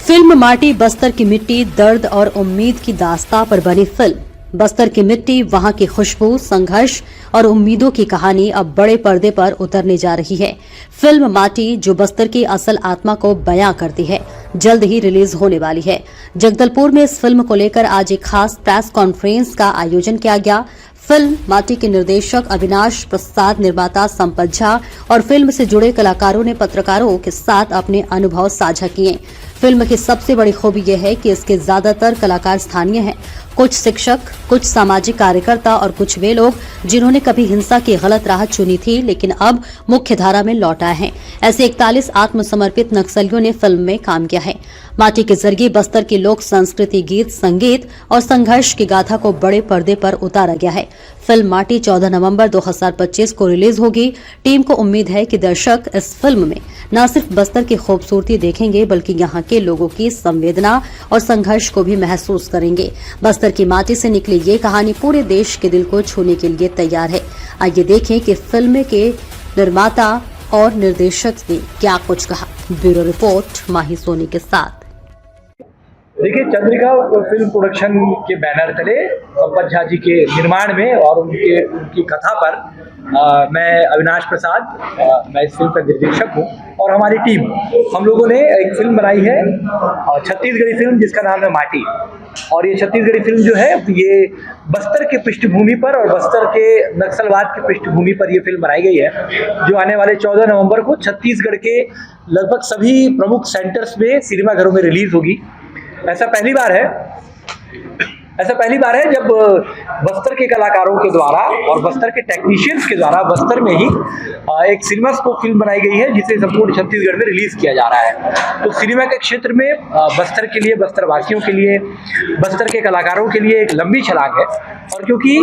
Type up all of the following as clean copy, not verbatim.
Film माटी बस्तर की मिट्टी, दर्द और उम्मीद की दास्तां पर बनी फिल्म बस्तर की मिट्टी, वहां की खुशबू, संघर्ष और उम्मीदों की कहानी अब बड़े पर्दे पर उतरने जा रही है। फिल्म माटी, जो बस्तर की असल आत्मा को बयां करती है, जल्द ही रिलीज होने वाली है। जगदलपुर में इस फिल्म को लेकर आज एक खास प्रेस कॉन्फ्रेंस का आयोजन किया गया। फिल्म माटी के निर्देशक अविनाश प्रसाद, निर्माता संपत झा और फिल्म से जुड़े कलाकारों ने पत्रकारों के साथ अपने अनुभव साझा किए। फिल्म की सबसे बड़ी खूबी यह है कि इसके ज्यादातर कलाकार स्थानीय हैं। कुछ शिक्षक, कुछ सामाजिक कार्यकर्ता और कुछ वे लोग जिन्होंने कभी हिंसा की गलत राह चुनी थी लेकिन अब मुख्य धारा में लौट आए हैं। ऐसे 41 आत्मसमर्पित नक्सलियों ने फिल्म में काम किया है। माटी के जरिए बस्तर की लोक संस्कृति, गीत, संगीत और संघर्ष की गाथा को बड़े पर्दे पर उतारा गया है। फिल्म माटी 14 नवंबर 2025 को रिलीज होगी। टीम को उम्मीद है कि दर्शक इस फिल्म में न सिर्फ बस्तर की खूबसूरती देखेंगे बल्कि यहाँ के लोगों की संवेदना और संघर्ष को भी महसूस करेंगे। बस्तर की माटी से निकली ये कहानी पूरे देश के दिल को छूने के लिए तैयार है। आइए देखें कि फिल्म के निर्माता और निर्देशक ने क्या कुछ कहा। ब्यूरो रिपोर्ट माही सोनी के साथ। देखिए, चंद्रिका फिल्म प्रोडक्शन के बैनर तले संपत झा जी के निर्माण में और उनकी कथा पर मैं अविनाश प्रसाद, मैं इस फिल्म का निर्देशक हूँ और हमारी टीम, हम लोगों ने एक फिल्म बनाई है, छत्तीसगढ़ी फिल्म जिसका नाम है माटी। और ये छत्तीसगढ़ी फिल्म जो है ये बस्तर के पृष्ठभूमि पर और बस्तर के नक्सलवाद की पृष्ठभूमि पर ये फिल्म बनाई गई है, जो आने वाले 14 नवंबर को छत्तीसगढ़ के लगभग सभी प्रमुख सेंटर्स में सिनेमाघरों में रिलीज होगी। ऐसा पहली बार है जब बस्तर के कलाकारों के द्वारा और बस्तर के टेक्नीशियंस के द्वारा बस्तर में ही एक सिनेमा स्कोप फिल्म बनाई गई है जिसे संपूर्ण छत्तीसगढ़ में रिलीज किया जा रहा है। तो सिनेमा के क्षेत्र में बस्तर के लिए, बस्तर वासियों के लिए, बस्तर के कलाकारों के लिए एक लंबी छलांग है। और क्योंकि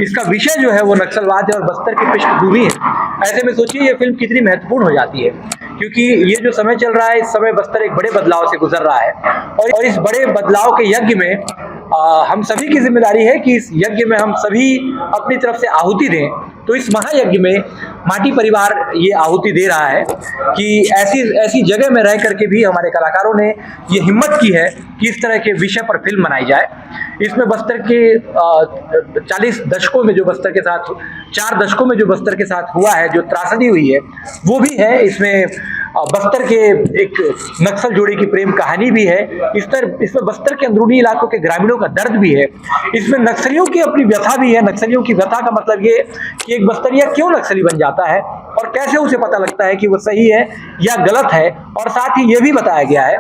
इसका विषय जो है वो नक्सलवाद है और बस्तर की पृष्ठभूमि है, ऐसे में सोचिए ये फिल्म कितनी महत्वपूर्ण हो जाती है। क्योंकि ये जो समय चल रहा है, इस समय बस्तर एक बड़े बदलाव से गुजर रहा है और इस बड़े बदलाव के यज्ञ में हम सभी की जिम्मेदारी है कि इस यज्ञ में हम सभी अपनी तरफ से आहुति दें। तो इस महायज्ञ में माटी परिवार ये आहुति दे रहा है कि ऐसी जगह में रह करके भी हमारे कलाकारों ने ये हिम्मत की है कि इस तरह के विषय पर फिल्म बनाई जाए। इसमें बस्तर के 40 दशकों में जो बस्तर के साथ 4 दशकों में जो बस्तर के साथ हुआ है, जो त्रासदी हुई है, वो भी है। इसमें बस्तर के एक नक्सल जोड़ी की प्रेम कहानी भी है। इसमें बस्तर के अंदरूनी इलाकों के ग्रामीणों का दर्द भी है। इसमें नक्सलियों की अपनी व्यथा भी है। नक्सलियों की व्यथा का मतलब ये कि एक बस्तरिया क्यों नक्सली बन जाता है और कैसे उसे पता लगता है कि वो सही है या गलत है। और साथ ही ये भी बताया गया है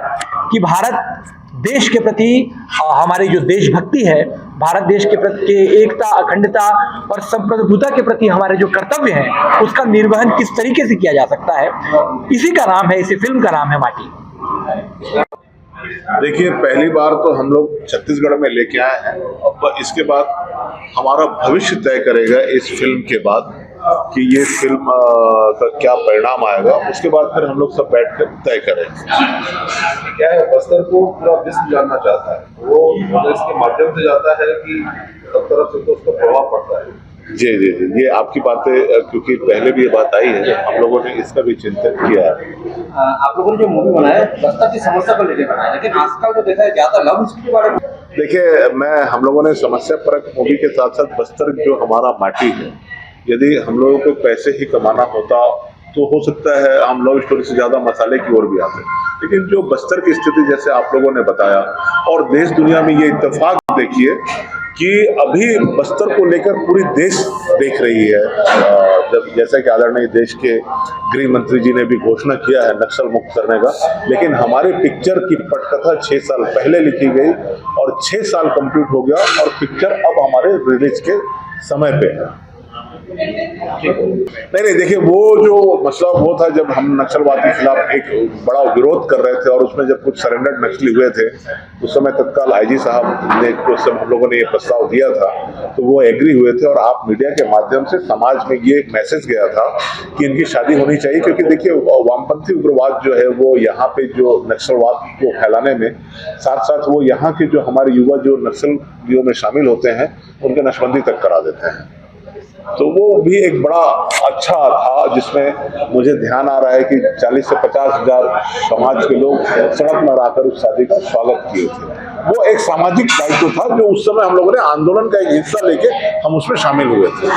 कि भारत देश के प्रति हमारी जो देशभक्ति है, भारत देश के प्रति एकता, अखंडता और संप्रभुता के प्रति हमारे जो कर्तव्य हैं, उसका निर्वहन किस तरीके से किया जा सकता है, इसी का नाम है, इसी फिल्म का नाम है माटी। देखिए, पहली बार तो हम लोग छत्तीसगढ़ में लेके आए हैं। अब इसके बाद हमारा भविष्य तय करेगा इस फिल्म के बाद कि ये फिल्म का क्या परिणाम आएगा। उसके बाद फिर हम लोग सब बैठकर तय करेंगे। क्या है, बस्तर को पूरा विश्व जानना चाहता है, वो इसके माध्यम से जाता है कि सब तरफ से तो उसका प्रभाव पड़ता है। जी जी जी, ये आपकी बातें, क्योंकि पहले भी ये बात आई है, हम लोगों ने इसका भी चिंतन किया है। आप लोगों ने जो मूवी बनाया है बस्तर की समस्या को लेकर बनाया, लेकिन आजकल जो देखा है ज्यादा लव स्टोरी के बारे में। देखिए, हम लोगों ने समस्या परक मूवी के साथ साथ बस्तर जो हमारा माटी है, यदि हम लोगों को पैसे ही कमाना होता तो हो सकता है हम लव स्टोरी से ज्यादा मसाले की ओर भी आते। लेकिन जो बस्तर की स्थिति, जैसे आप लोगों ने बताया, और देश दुनिया में ये इत्तेफाक देखिए कि अभी बस्तर को लेकर पूरी देश देख रही है। जैसा कि आदरणीय देश के गृह मंत्री जी ने भी घोषणा किया है नक्सल मुक्त करने का, लेकिन हमारे पिक्चर की पटकथा 6 साल पहले लिखी गई और 6 साल कंप्लीट हो गया और पिक्चर अब हमारे रिलीज के समय पे है। नहीं, देखिए, वो जो मसला वो था जब हम नक्सलवाद के खिलाफ एक बड़ा विरोध कर रहे थे और उसमें जब कुछ सरेंडर्ड नक्सली हुए थे, उस समय तत्काल आईजी साहब ने, उस समय हम लोगों ने ये प्रस्ताव दिया था, तो वो एग्री हुए थे और आप मीडिया के माध्यम से समाज में ये मैसेज गया था कि इनकी शादी होनी चाहिए। क्योंकि देखिए, वामपंथी उग्रवाद जो है वो यहाँ पे जो नक्सलवाद को फैलाने में, साथ साथ वो यहाँ के जो हमारे युवा जो नक्सलियों में शामिल होते हैं उनके नशबंदी तक करा देते हैं। तो वो भी एक बड़ा अच्छा था, जिसमें मुझे ध्यान आ रहा है कि 40 से 50 हजार समाज के लोग सड़क पर आकर उस शादी का स्वागत किए थे। वो एक सामाजिक दायित्व था जो उस समय हम लोगों ने आंदोलन का एक हिस्सा लेके हम उसमें शामिल हुए थे।